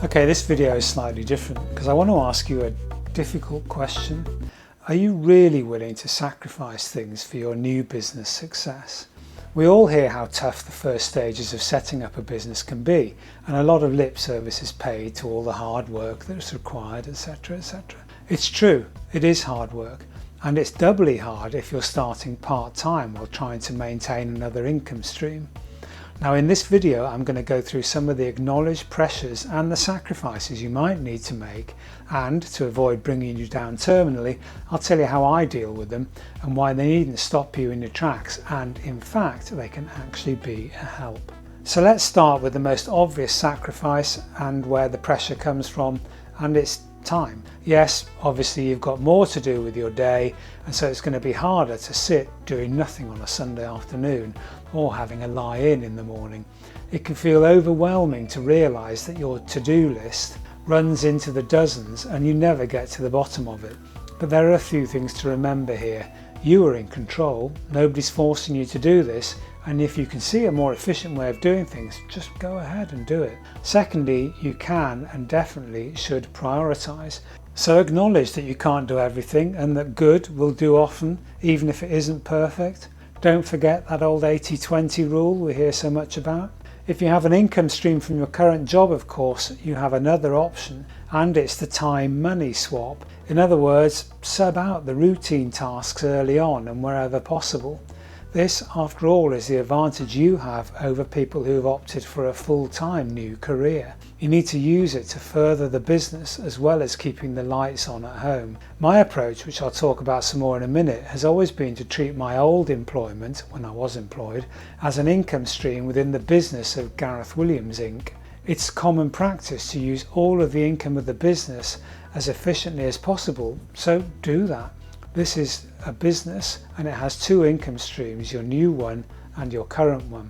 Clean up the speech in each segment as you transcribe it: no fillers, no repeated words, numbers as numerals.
Okay, this video is slightly different because I want to ask you a difficult question. Are you really willing to sacrifice things for your new business success? We all hear how tough the first stages of setting up a business can be, and a lot of lip service is paid to all the hard work that's required, etc., etc. It's true, it is hard work, and it's doubly hard if you're starting part-time while trying to maintain another income stream. Now in this video I'm going to go through some of the acknowledged pressures and the sacrifices you might need to make, and to avoid bringing you down terminally, I'll tell you how I deal with them and why they needn't stop you in your tracks, and in fact they can actually be a help. So let's start with the most obvious sacrifice and where the pressure comes from, and it's time. Yes, obviously you've got more to do with your day, and so it's going to be harder to sit doing nothing on a Sunday afternoon or having a lie-in in the morning. It can feel overwhelming to realise that your to-do list runs into the dozens and you never get to the bottom of it. But there are a few things to remember here. You are in control, nobody's forcing you to do this, and if you can see a more efficient way of doing things, just go ahead and do it. Secondly, you can and definitely should prioritise. So acknowledge that you can't do everything and that good will do often, even if it isn't perfect. Don't forget that old 80-20 rule we hear so much about. If you have an income stream from your current job, of course, you have another option, and it's the time-money swap. In other words, sub out the routine tasks early on and wherever possible. This, after all, is the advantage you have over people who have opted for a full-time new career. You need to use it to further the business as well as keeping the lights on at home. My approach, which I'll talk about some more in a minute, has always been to treat my old employment, when I was employed, as an income stream within the business of Gareth Williams Inc. It's common practice to use all of the income of the business as efficiently as possible, so do that. This is a business and it has two income streams, your new one and your current one.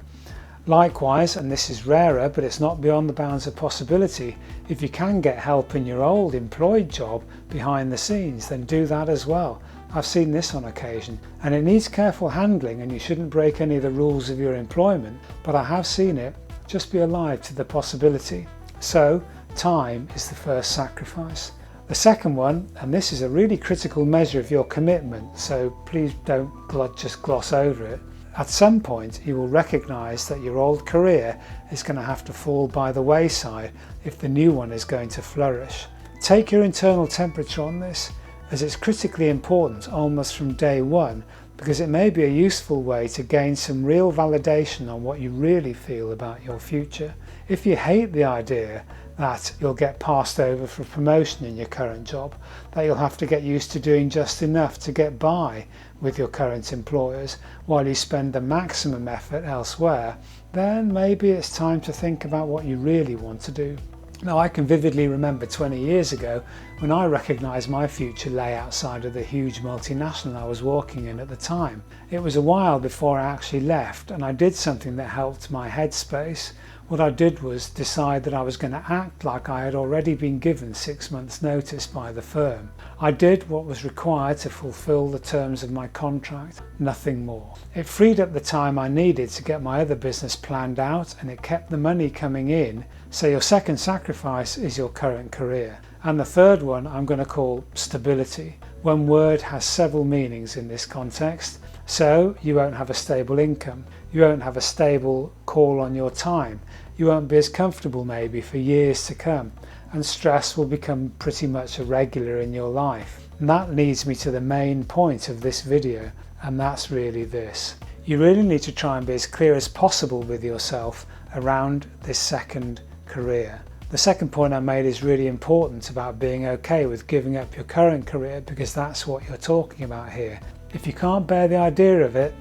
Likewise, and this is rarer but it's not beyond the bounds of possibility, if you can get help in your old employed job behind the scenes, then do that as well. I've seen this on occasion, and it needs careful handling and you shouldn't break any of the rules of your employment, but I have seen it. Just be alive to the possibility. So, time is the first sacrifice. The second one, and this is a really critical measure of your commitment, so please don't just gloss over it. At some point you will recognise that your old career is going to have to fall by the wayside if the new one is going to flourish. Take your internal temperature on this, as it's critically important almost from day one, because it may be a useful way to gain some real validation on what you really feel about your future. If you hate the idea that you'll get passed over for promotion in your current job, that you'll have to get used to doing just enough to get by with your current employers while you spend the maximum effort elsewhere, then maybe it's time to think about what you really want to do. Now, I can vividly remember 20 years ago when I recognised my future lay outside of the huge multinational I was working in at the time. It was a while before I actually left, and I did something that helped my headspace. What I did was decide that I was going to act like I had already been given 6 months' notice by the firm. I did what was required to fulfil the terms of my contract, nothing more. It freed up the time I needed to get my other business planned out, and it kept the money coming in. So your second sacrifice is your current career. And the third one I'm going to call stability. One word has several meanings in this context. So you won't have a stable income. You won't have a stable call on your time. You won't be as comfortable maybe for years to come, and stress will become pretty much a regular in your life. And that leads me to the main point of this video, and that's really this. You really need to try and be as clear as possible with yourself around this second career. The second point I made is really important about being okay with giving up your current career, because that's what you're talking about here. If you can't bear the idea of it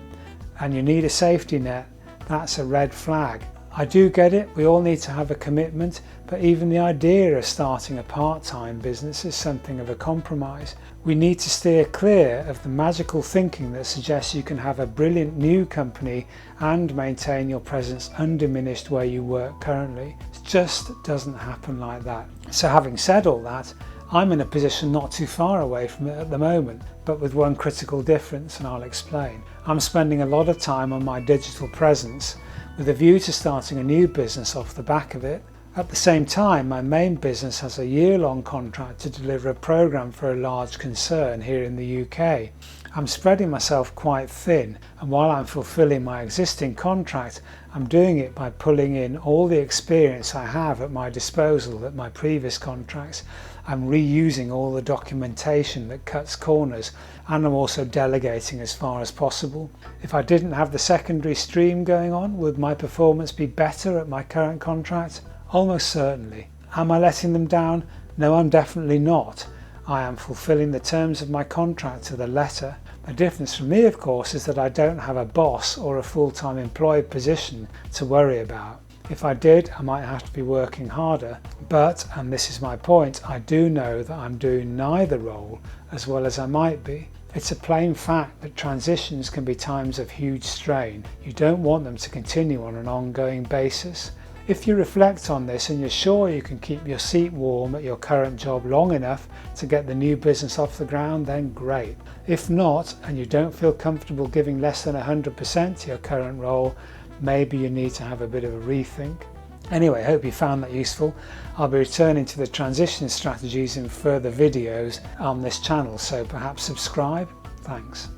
and you need a safety net, that's a red flag. I do get it, we all need to have a commitment, but even the idea of starting a part-time business is something of a compromise. We need to steer clear of the magical thinking that suggests you can have a brilliant new company and maintain your presence undiminished where you work currently. It just doesn't happen like that. So having said all that, I'm in a position not too far away from it at the moment, but with one critical difference, and I'll explain. I'm spending a lot of time on my digital presence with a view to starting a new business off the back of it. At the same time, my main business has a year-long contract to deliver a programme for a large concern here in the UK. I'm spreading myself quite thin, and while I'm fulfilling my existing contract, I'm doing it by pulling in all the experience I have at my disposal at my previous contracts. I'm reusing all the documentation that cuts corners, and I'm also delegating as far as possible. If I didn't have the secondary stream going on, would my performance be better at my current contract? Almost certainly. Am I letting them down? No, I'm definitely not. I am fulfilling the terms of my contract to the letter. The difference for me, of course, is that I don't have a boss or a full-time employed position to worry about. If I did, I might have to be working harder, but, and this is my point, I do know that I'm doing neither role as well as I might be. It's a plain fact that transitions can be times of huge strain. You don't want them to continue on an ongoing basis. If you reflect on this and you're sure you can keep your seat warm at your current job long enough to get the new business off the ground, then great. If not, and you don't feel comfortable giving less than 100% to your current role, maybe you need to have a bit of a rethink. Anyway, I hope you found that useful. I'll be returning to the transition strategies in further videos on this channel, so perhaps subscribe. Thanks.